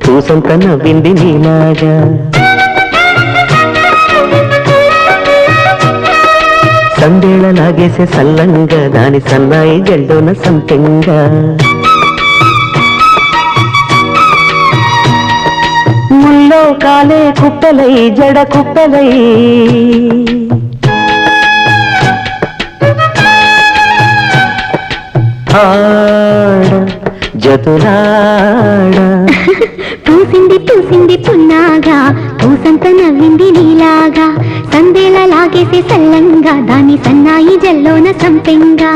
పూసంత నవ్వింది నీలాగా సందేళ లాగేసే సల్లంగా దాని సన్నాయి జల్లోన సంపెంగా ముల్లో కాలే కుప్పలై జడ కుప్పలై ఆడ జతులాడ పూసింది పూసింది పున్నాగా పూసంత నవ్వింది నీలాగా సందేళ లాగేసే సల్లంగా దాని సన్నాయి జల్లోన సంపెంగా